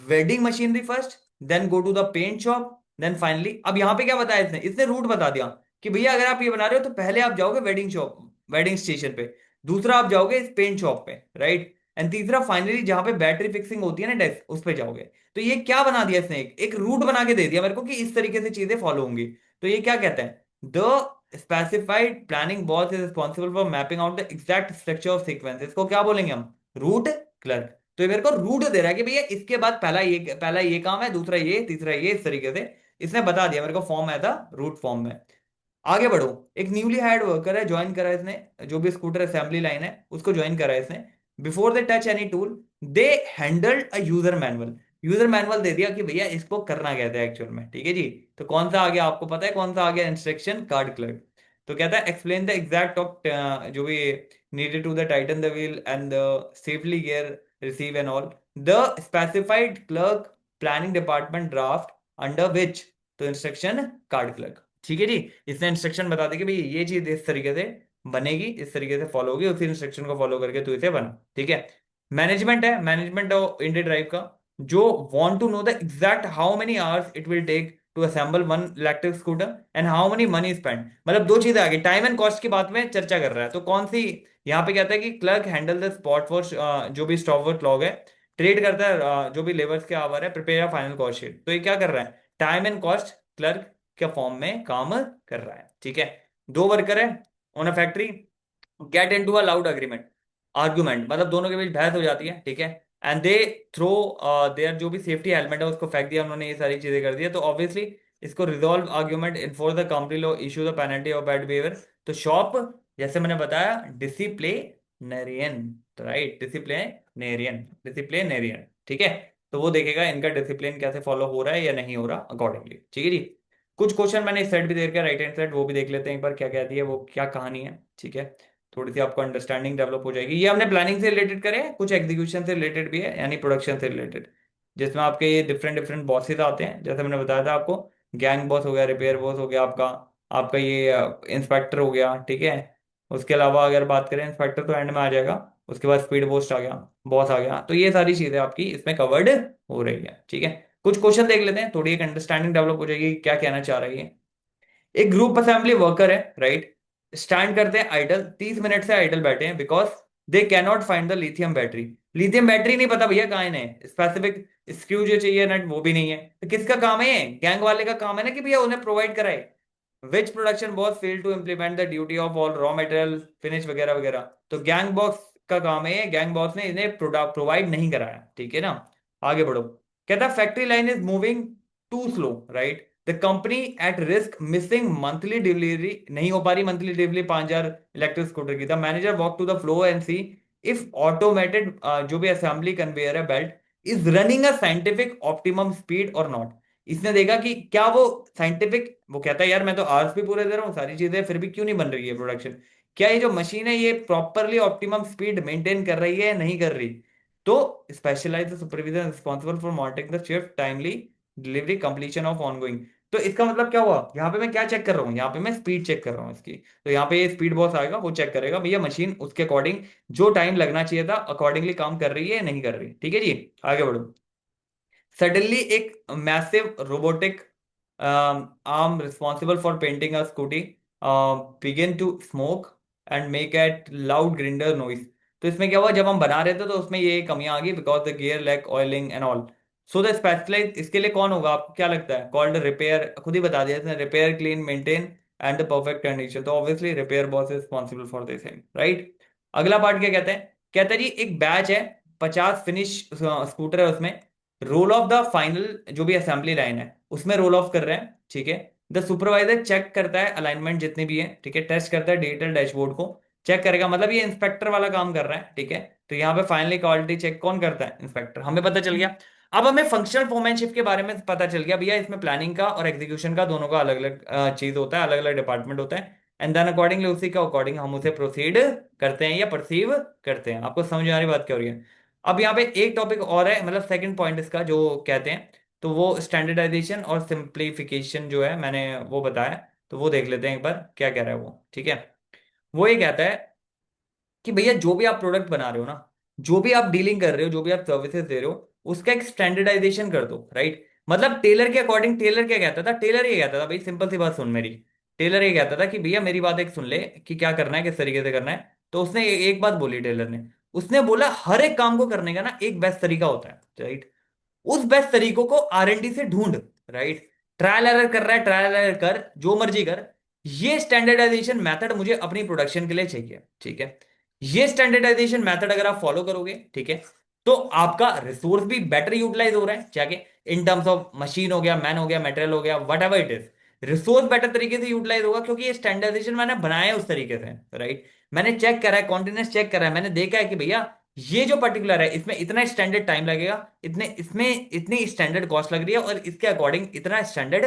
welding machinery first, then go to the paint shop, then finally. अब यहां पे क्या बताया इसने, इसने रूट बता दिया कि भैया अगर आप ये बना रहे हो तो पहले आप जाओगे वेडिंग शॉप, वेडिंग स्टेशन पे, दूसरा आप जाओगे इस पेंट शॉप पे, राइट, एंड तीसरा फाइनली जहां पे बैटरी फिक्सिंग होती है ना डेस्क, उस पे जाओगे। तो ये क्या बना दिया इसने, एक रूट बना के दे दिया मेरे को कि इस तरीके से चीजें फॉलो होंगी। तो ये क्या कहता है, the specified planning boss is responsible for mapping out the exact structure of sequence, इसको क्या बोलेंगे हम, रूट क्लर्क। तो ये मेरे को रूट दे रहा है कि भैया इसके बाद पहला ये काम है, दूसरा ये, तीसरा ये, इस तरीके से इसने बता दिया मेरे को, फॉर्म है था रूट फॉर्म में। आगे बढ़ो। एक न्यूली हायर्ड वर्कर है, ज्वाइन करा इसने, जो भी स्कूटर असेंबली लाइन है उसको ज्वाइन करा इसने। Before they touch any tool they handled a user manual, user manual दे दिया कि भैया इसको करना कहता है एक्चुअल में, ठीक है जी। तो कौन सा आ गया आपको पता है, कौन सा आ गया, इंस्ट्रक्शन कार्ड क्लर्क। तो कहता है एक्सप्लेन द एग्जैक्ट ऑफ जो भी needed to the tighten the wheel and the safely gear receive and all the specified clerk planning department draft under which. तो इंस्ट्रक्शन कार्ड क्लर्क, ठीक है जी। इसने instruction बता दी कि भाई ये चीज इस तरीके से बनेगी, इस तरीके से फॉलो होगी, उसी इंस्ट्रक्शन को फॉलो करके तू इसे बना, ठीक है। मैनेजमेंट है, मैनेजमेंट ऑफ इंडियन ड्राइव का, जो want to know the exact how many hours it will take to assemble one electric scooter and how many money spend. मतलब दो चीजें आ गई, टाइम एंड कॉस्ट की बात में चर्चा कर रहा है। तो कौन सी, यहाँ पे कहता है कि clerk handle the spot for जो भी स्टॉप वर्क लॉग है, ट्रेड करता है जो भी लेबर्स के आवर है, प्रिपेयर फाइनल कॉस्ट शीट। तो ये क्या कर रहा है, टाइम एंड कॉस्ट क्लर्क के फॉर्म में काम कर रहा है, ठीक है। दो वर्कर है on a factory, get into a loud agreement, argument, मतलब दोनों के बीच बहस हो जाती है, ठीक है। एंड दे थ्रो देयर जो भी सेफ्टी हेलमेट है उसको फेंक दिया उन्होंने, ये सारी चीजें कर दी है। तो ऑब्वियसली इसको resolve argument enforce the company law, issue the penalty of bad behaviour. तो शॉप, जैसे मैंने बताया, डिसिप्लिनेरियन, राइट, डिसिप्लिनेरियन, डिसिप्लिनेरियन, ठीक है। तो वो देखेगा इनका डिसिप्लिन कैसे फॉलो हो रहा है या नहीं हो रहा अकॉर्डिंगली, ठीक है जी। कुछ क्वेश्चन मैंने इस साइड भी दे रखा है, राइट हैंड साइड, वो भी देख लेते हैं एक बार क्या कहती है, वो क्या कहानी है, ठीक है। थोड़ी सी आपको अंडरस्टैंडिंग डेवलप हो जाएगी। ये हमने प्लानिंग से रिलेटेड करे हैं, कुछ एग्जीक्यूशन से रिलेटेड भी है, यानी प्रोडक्शन से रिलेटेड, जिसमें आपके ये डिफरेंट डिफरेंट बॉसेस आते हैं, जैसे मैंने बताया था आपको। गैंग बॉस हो गया, रिपेयर बॉस हो गया आपका, आपका ये इंस्पेक्टर हो गया, ठीक है। उसके अलावा अगर बात करें, इंस्पेक्टर तो एंड में आ जाएगा, उसके बाद स्पीड पोस्ट आ गया, बॉस आ गया। तो ये सारी चीजें आपकी इसमें कवर्ड हो रही है, ठीक है। कुछ क्वेश्चन देख लेते हैं, थोड़ी एक अंडरस्टैंडिंग डेवलप हो जाएगी कि क्या कहना चाह रही है। एक ग्रुप असेंबली वर्कर है, राइट, स्टैंड करते हैं आइडल, 30 मिनट से आइडल बैठे हैं, because they cannot find the lithium battery. Lithium battery नहीं पता भैया कहाँ है, स्पेसिफिक स्क्रू जो चाहिए नट वो भी नहीं है। तो किसका काम है, ये गैंग वाले का काम है ना कि भैया उन्हें प्रोवाइड कराए। Which production boss fail to implement the duty of all raw material finish वगैरह वगैरह। तो गैंग बॉस का काम है, गैंग बॉस ने इन्हें प्रोडक्ट प्रोवाइड नहीं कराया, ठीक है ना। आगे बढ़ो, कहता factory line is moving too slow, right, the company at risk missing monthly delivery, नहीं हो पा रही मंथली डिलीवरी 5,000 इलेक्ट्रिक स्कूटर की। The manager walk to the floor and see if automated जो भी असेंबली कन्वेयर है belt is running a scientific optimum speed और not. इसने देखा कि क्या वो साइंटिफिक, वो कहता है यार मैं तो आवर्स भी पूरे दे रहा हूँ सारी चीजें, फिर भी क्यों नहीं बन रही है प्रोडक्शन, क्या ये जो मशीन है ये प्रॉपरली ऑप्टिमम स्पीड मेंटेन कर रही है या नहीं कर रही। तो specialized supervision responsible for monitoring the shift timely delivery completion of ongoing. तो इसका मतलब क्या हुआ, यहाँ पे मैं क्या चेक कर रहा हूँ, यहाँ पे मैं स्पीड चेक कर रहा हूँ इसकी। तो यहाँ पे ये स्पीड बॉस आएगा, वो चेक करेगा भैया मशीन उसके अकॉर्डिंग जो टाइम लगना चाहिए था अकॉर्डिंगली काम कर रही है या नहीं कर रही, ठीक है जी। आगे बढ़ो। सडनली एक massive robotic arm responsible for painting a scooty begin to smoke and make at loud grinder noise. तो इसमें क्या हुआ, जब हम बना रहे थे तो उसमें ये कमियां आ गई, because the gear lack oiling and all. So the specialize इसके लिए कौन होगा, आपको क्या लगता है, कॉल्ड रिपेयर, खुद ही बता दिया इसने, repair clean maintain and the perfect condition. तो obviously repair boss is responsible for this, right. अगला पार्ट क्या कहते हैं, कहता है जी एक बैच है, 50 फिनिश स्कूटर है उसमें, रोल ऑफ द फाइनल जो भी असेंबली लाइन है उसमें रोल ऑफ कर रहे हैं, ठीक है। द सुपरवाइजर चेक करता है अलाइनमेंट जितने भी है, ठीक है, टेस्ट करता है डिजिटल डैशबोर्ड को, चेक करेगा, मतलब ये इंस्पेक्टर वाला काम कर रहा है, ठीक है। तो यहाँ पे फाइनली क्वालिटी चेक कौन करता है, इंस्पेक्टर, हमें पता चल गया। अब हमें फंक्शनल फोरमैनशिप के बारे में पता चल गया भैया, इसमें प्लानिंग का और एग्जीक्यूशन का दोनों का अलग अलग चीज होता है, अलग अलग डिपार्टमेंट होता है। एंड देन अकॉर्डिंगली उसी के अकॉर्डिंग हम उसे प्रोसीड करते हैं या परसीव करते हैं। आपको समझ में आ रही बात क्या हो रही है। अब यहाँ पे एक टॉपिक और है, मतलब सेकंड पॉइंट इसका जो कहते हैं, तो वो स्टैंडर्डाइजेशन और सिंप्लीफिकेशन जो है मैंने वो बताया। तो वो देख लेते हैं एक बार क्या कह रहा है वो, ठीक है। वो ये कहता है कि भैया जो भी आप प्रोडक्ट बना रहे हो ना, जो भी आप डीलिंग कर रहे हो, जो भी आप सर्विसेज दे रहे हो, उसका एक स्टैंडर्डाइजेशन कर दो, राइट। मतलब टेलर के अकॉर्डिंग, टेलर क्या कहता था, टेलर ये कहता था भाई सिंपल सी बात सुन मेरी, टेलर ये कहता था कि भैया मेरी बात एक सुन ले कि क्या करना है, किस तरीके से करना है। तो उसने एक बात बोली टेलर ने, उसने बोला हर एक काम को करने का ना एक बेस्ट तरीका होता है, राइट। उस बेस्ट तरीकों को R&D से ढूंढ, राइट। ट्रायल एरर कर रहा है, ट्रायल एरर कर, जो मर्जी कर, ये स्टैंडर्डाइजेशन मेथड मुझे अपनी प्रोडक्शन के लिए चाहिए, ठीक है। ये स्टैंडर्डाइजेशन मेथड अगर आप फॉलो करोगे, ठीक है, तो आपका रिसोर्स भी बेटर यूटिलाइज हो रहा है, जाके इन टर्म्स ऑफ मशीन हो गया, मैन हो गया, मटेरियल हो गया, what ever it is, resource better तरीके से यूटिलाइज होगा, क्योंकि ये स्टैंडर्डाइजेशन मैंने बनाया है उस तरीके से, राइट। मैंने चेक करा है, कॉन्टिन्यूस चेक करा है, मैंने देखा है कि भैया ये जो पर्टिकुलर है इसमें इतना स्टैंडर्ड टाइम लगेगा, इतने इसमें इतनी स्टैंडर्ड कॉस्ट लग रही है, और इसके अकॉर्डिंग इतना स्टैंडर्ड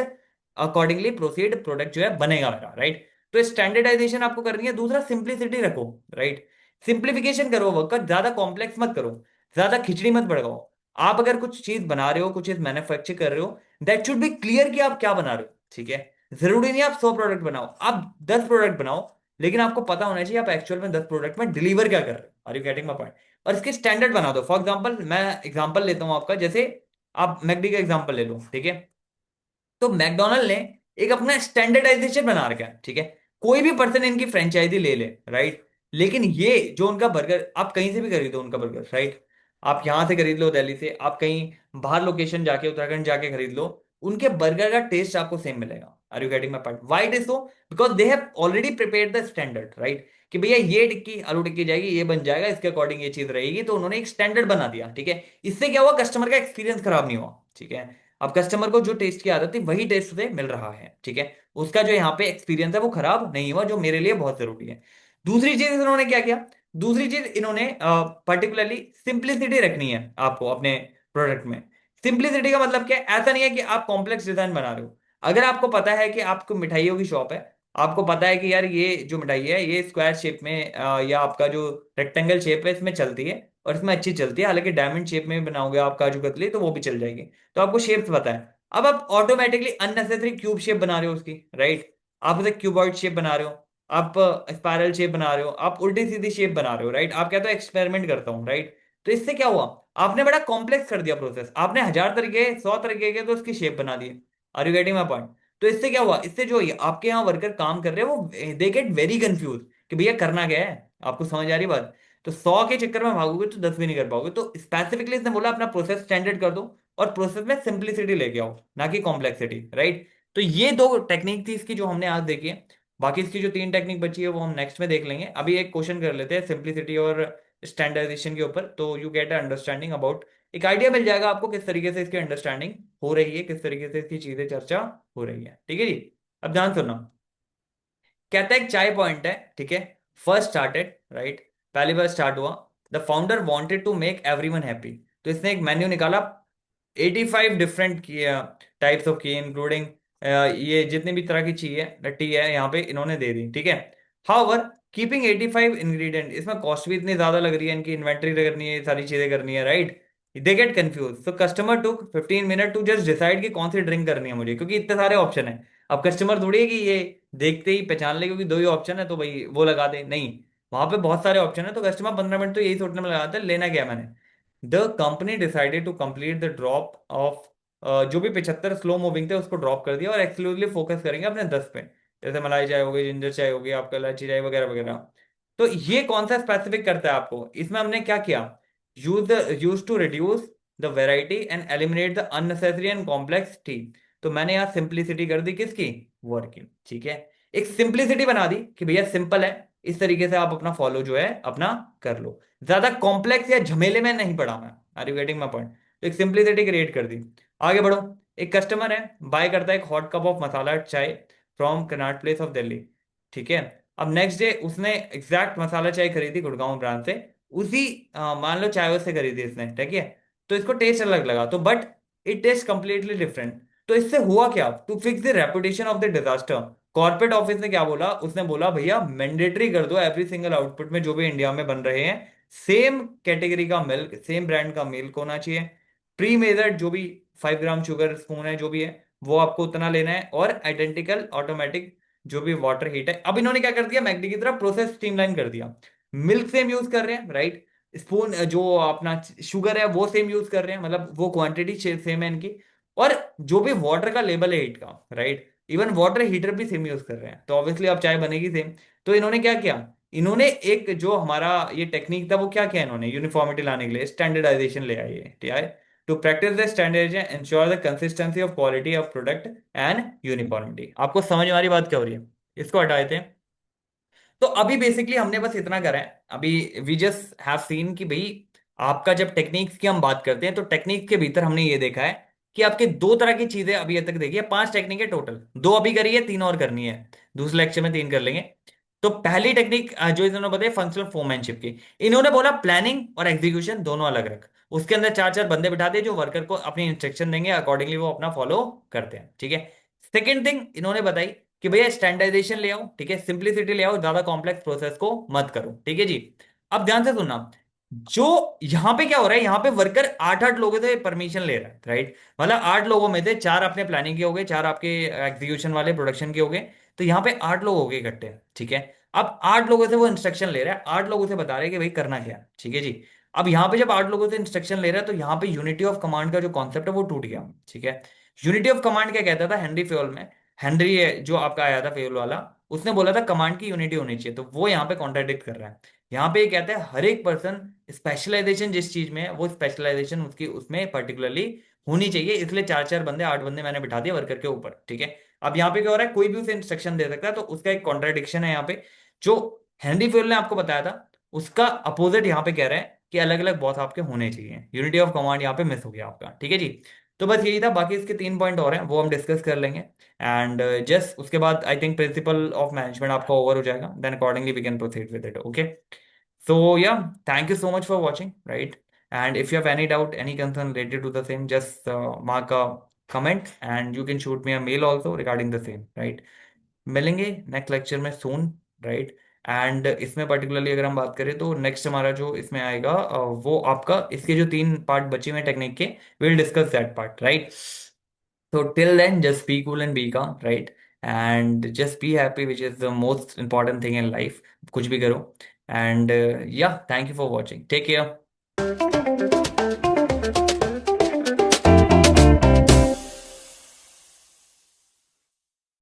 अकॉर्डिंगली प्रोसीड प्रोडक्ट जो है बनेगा मेरा, राइट। तो स्टैंडर्डाइजेशन आपको करनी है। दूसरा सिंप्लिसिटी रखो, राइट। सिंप्लीफिकेशन करो, वर्क का ज्यादा कॉम्प्लेक्स मत करो, ज्यादा खिचड़ी मत बढ़ाओ। आप अगर कुछ चीज बना रहे हो, कुछ चीज मैन्युफैक्चर कर रहे हो, दैट शुड बी क्लियर कि आप क्या बना रहे हो, ठीक है। जरूरी नहीं आप 100 प्रोडक्ट बनाओ, आप 10 प्रोडक्ट बनाओ, लेकिन आपको पता होना चाहिए आप एक्चुअल में 10 प्रोडक्ट में डिलीवर क्या कर रहे हो, are you getting my point. और इसके स्टैंडर्ड बना दो। फॉर एग्जांपल मैं एग्जांपल लेता हूं आपका, जैसे आप मैकडी का एग्जांपल ले लो, ठीक है। तो मैकडोनल्ड ने एक अपना स्टैंडर्डाइजेशन बना रखा है, ठीक है। कोई भी पर्सन इनकी फ्रेंचाइजी ले ले, राइट, लेकिन ये जो उनका बर्गर, आप कहीं से भी खरीदो उनका बर्गर, राइट, आप यहां से खरीद लो दिल्ली से, आप कहीं बाहर लोकेशन जाके उत्तराखंड जाके खरीद लो, उनके बर्गर का टेस्ट आपको सेम मिलेगा। Are you getting my point? Why it is so? Because they have already prepared the standard, right? कि भैया ये टिक्की आलू टिक्की जाएगी, ये बन जाएगा, इसके अकॉर्डिंग ये चीज रहेगी, तो उन्होंने एक स्टैंडर्ड बना दिया, ठीक है। इससे क्या हुआ, कस्टमर का एक्सपीरियंस खराब नहीं हुआ, ठीक है। अब कस्टमर को जो टेस्ट की आदत थी वही टेस्ट उसे मिल रहा है, ठीक है। उसका जो यहाँ पे एक्सपीरियंस है वो खराब नहीं हुआ, जो मेरे लिए बहुत जरूरी है। दूसरी चीज इन्होंने क्या किया, दूसरी चीज इन्होंने पर्टिकुलरली सिंप्लिसिटी रखनी है आपको अपने प्रोडक्ट में। सिंप्लिसिटी का मतलब क्या है? ऐसा नहीं है कि आप कॉम्प्लेक्स डिजाइन बना रहे हो। अगर आपको पता है कि आपको मिठाइयों की शॉप है, आपको पता है कि यार ये जो मिठाई है ये स्क्वायर शेप में या आपका जो रेक्टेंगल शेप है इसमें चलती है और इसमें अच्छी चलती है, हालांकि डायमंड शेप में भी बनाओगे आप काजू कतली तो वो भी चल जाएगी। तो आपको शेप्स पता है। अब आप ऑटोमेटिकली अननेसेसरी क्यूब शेप बना रहे हो उसकी, राइट? आप उसे क्यूबॉइड शेप बना रहे हो, आप स्पाइरल शेप बना रहे हो, आप उल्टी सीधी शेप बना रहे हो, राइट? आप कहते हो एक्सपेरिमेंट करता हूँ, राइट? तो इससे क्या हुआ, आपने बड़ा कॉम्प्लेक्स कर दिया प्रोसेस, आपने 1000 तरीके 100 तरीके के तो उसकी शेप बना दी। Are you getting my point? तो इससे क्या हुआ, इससे जो ये आपके यहाँ वर्कर काम कर रहे हैं वो दे गेट वेरी कंफ्यूज कि भैया करना क्या है। आपको समझ आ रही बात? तो 100 के चक्कर में भागोगे तो 10 भी नहीं कर पाओगे। तो स्पेसिफिकली इसने बोला अपना प्रोसेस स्टैंडर्ड कर दो और प्रोसेस में सिंप्लिसिटी लेके आओ, ना कि कॉम्प्लेक्सिटी, राइट? तो ये दो टेक्निक थी इसकी जो हमने आज देखी है। बाकी इसकी जो 3 टेक्निक बची है वो हम नेक्स्ट में देख लेंगे। अभी एक क्वेश्चन कर लेते हैं सिंप्लिसिटी और स्टैंडर्डाइजेशन के ऊपर, तो यू गेट अंडरस्टैंडिंग अबाउट, एक आइडिया मिल जाएगा आपको किस तरीके से इसकी अंडरस्टैंडिंग हो रही है, किस तरीके से इसकी चीजें चर्चा हो रही है, ठीक है जी। अब ध्यान सुनना। कहता है एक चाय पॉइंट है, ठीक है। First started, right? पहली बार स्टार्ट हुआ। The founder wanted to make everyone happy. तो इसने एक मेन्यू निकाला, 85 डिफरेंट टाइप्स ऑफ की, इंक्लूडिंग ये जितनी भी तरह की चाहिए टी है यहाँ पे इन्होंने दे दी, ठीक है। हाउएवर कीपिंग 85 इंग्रेडिएंट, इसमें कॉस्ट भी इतनी ज्यादा लग रही है, इनकी इन्वेंट्री करनी है, ये सारी चीजें करनी है, right? They get confuse, so customer took 15 minute to just decide कि कौन सी ड्रिंक करनी है मुझे, क्योंकि इतने सारे ऑप्शन है। अब कस्टमर थोड़ी है कि ये देखते ही पहचान ले क्योंकि दो ही ऑप्शन है तो भाई वो लगा दे, नहीं। वहां पे बहुत सारे ऑप्शन है, तो कस्टमर 15 मिनट तो यही सोचने में लगाता है लेना क्या है मैंने। The company decided to complete the drop off, जो भी 75 स्लो मूविंग थे उसको ड्रॉप कर दिया और एक्सक्लूसिवली फोकस करेंगे अपने 10 पे। जैसे मलाई चाय हो गई, जिंजर चाय हो गई, आपका इलायची चाय वगैरह वगैरह। तो ये कौन सा स्पेसिफिक करता है आपको, इसमें हमने क्या किया, use to reduce the variety and eliminate the unnecessary and complexity. तो मैंने यहाँ सिंप्लिसिटी कर दी किसकी, वर्ड की, ठीक है। एक सिंप्लिसिटी बना दी कि भैया सिंपल है, इस तरीके से आप अपना फॉलो जो है अपना कर लो, ज्यादा कॉम्प्लेक्स या झमेले में नहीं पड़ा मैं। Are you getting my point? तो एक सिंप्लिसिटी क्रिएट कर दी। आगे बढ़ो। एक कस्टमर है, बाय करता है एक हॉट कप ऑफ मसाला चाय from Connaught place of Delhi, ठीक है। अब नेक्स्ट डे उसने एग्जैक्ट मसाला चाय खरीदी गुड़गांव ब्रांड से, उसी मान लो चाय से खरीदी इसने, ठीक है। तो इसको टेस्ट अलग लगा, तो but it test completely different. तो इससे हुआ क्या, to fix the reputation of the disaster, corporate office ने क्या बोला, उसने बोला भैया मैंडेटरी कर दो एवरी सिंगल आउटपुट में जो भी इंडिया में बन रहे हैं, सेम कैटेगरी का मिल्क, सेम ब्रांड का मिल्क होना चाहिए। प्री मेजर्ड जो भी 5 ग्राम शुगर स्पून है जो भी है वो आपको उतना लेना है, और आइडेंटिकल ऑटोमेटिक जो भी वाटर हीट है। अब इन्होंने क्या कर दिया, मैकडी की तरह प्रोसेस स्ट्रीमलाइन कर दिया। मिल्क सेम यूज कर रहे हैं, राइट? स्पून जो अपना शुगर है वो सेम यूज कर रहे हैं, मतलब वो क्वांटिटी सेम है इनकी। और जो भी वाटर का लेवल है हीट का, राइट, इवन वाटर हीटर भी सेम यूज कर रहे हैं, तो ऑब्वियसली अब चाय बनेगी सेम। तो इन्होंने क्या किया, इन्होंने एक जो हमारा ये टेक्निक था वो क्या किया, इन्होंने यूनिफॉर्मिटी लाने के लिए स्टैंडर्डाइजेशन ले आई है, ठीक है। To practice the standardization ensure the consistency of quality of product and uniformity. आपको समझ में आ रही बात क्या हो रही है? इसको हटा देते हैं। तो अभी बेसिकली हमने बस इतना करा है अभी। वी जस्ट हैव सीन कि भाई आपका जब टेक्निक्स की हम बात करते हैं तो टेक्निक के भीतर हमने ये देखा है कि आपके दो तरह की चीजें अभी तक देखी है, 5 टेक्निक है टोटल, दो अभी करी है, 3 और करनी है, दूसरे लेक्चर में 3 कर लेंगे। तो पहली टेक्निक जो इन्होंने बताई फंक्शनल फोमैनशिप की, इन्होंने बोला प्लानिंग और एग्जीक्यूशन दोनों अलग रख, उसके अंदर 4 4 बंदे बिठा दिए जो वर्कर को अपनी इंस्ट्रक्शन देंगे, अकॉर्डिंगली वो अपना फॉलो करते हैं, ठीक है। सेकेंड थिंग इन्होंने बताई कि भैया स्टैंडर्डाइजेशन ले आओ, ठीक है, सिंप्लिसिटी ले आओ, ज्यादा कॉम्प्लेक्स प्रोसेस को मत करो, ठीक है जी। अब ध्यान से सुनना, जो यहां पे क्या हो रहा है, यहां पे वर्कर 8 8 लोगों से परमिशन ले रहा है, राइट? मतलब 8 लोगों में से 4 अपने प्लानिंग के हो गए, 4 आपके एग्जीक्यूशन वाले प्रोडक्शन के हो गए, तो यहाँ पे 8 लोग हो गए इकट्ठे, ठीक है। अब 8 लोगों से वो इंस्ट्रक्शन ले रहा है, 8 लोगों से बता रहे हैं कि भाई करना क्या है, ठीक है जी। अब यहाँ पे जब 8 लोगों से इंस्ट्रक्शन ले रहा है तो यहाँ पे यूनिटी ऑफ कमांड का जो कॉन्सेप्ट है वो टूट गया, ठीक है। यूनिटी ऑफ कमांड क्या कहता था हेनरी फ्योल में, हेनरी जो आपका आया था फ्योल वाला, उसने बोला था कमांड की यूनिटी होनी चाहिए, तो वो यहाँ पे कॉन्ट्राडिक्ट कर रहा है। यहाँ पे ये कहता है हर एक पर्सन स्पेशलाइजेशन जिस चीज में है वो स्पेशलाइजेशन उसकी उसमें पर्टिकुलरली होनी चाहिए, इसलिए चार चार बंदे, आठ बंदे मैंने बिठा दिए वर्कर के ऊपर, ठीक है। अब यहाँ पे क्या हो रहा है, कोई भी उसे इंस्ट्रक्शन दे सकता है, तो उसका एक कॉन्ट्राडिक्शन है यहाँ पे। जो हेनरी फ्यूल ने आपको बताया था उसका अपोजिट यहाँ पे कह रहे हैं कि अलग अलग बॉस आपके होने चाहिए, यूनिटी ऑफ कमांड यहाँ पे मिस हो गया आपका, ठीक है जी। तो बस यही था, बाकी इसके तीन पॉइंट और हैं वो हम डिस्कस कर लेंगे। एंड जस्ट उसके बाद I think principle of management आपका ओवर हो जाएगा, then accordingly we can proceed with it, okay. So yeah, thank you so much for watching, right? And if you have any doubt, any concern related to the same, just mark a comment and you can shoot me a mail also regarding the same, right? मिलेंगे next lecture में सून, right. And इसमें particularly अगर हम बात करें तो next हमारा जो इसमें आएगा वो आपका इसके जो तीन पार्ट बचे हुए टेक्निक के, will discuss that part, right. So till then, just be cool and be calm, right? And just be happy, which is the most important thing in life. कुछ भी करो. And yeah, thank you for watching. Take care.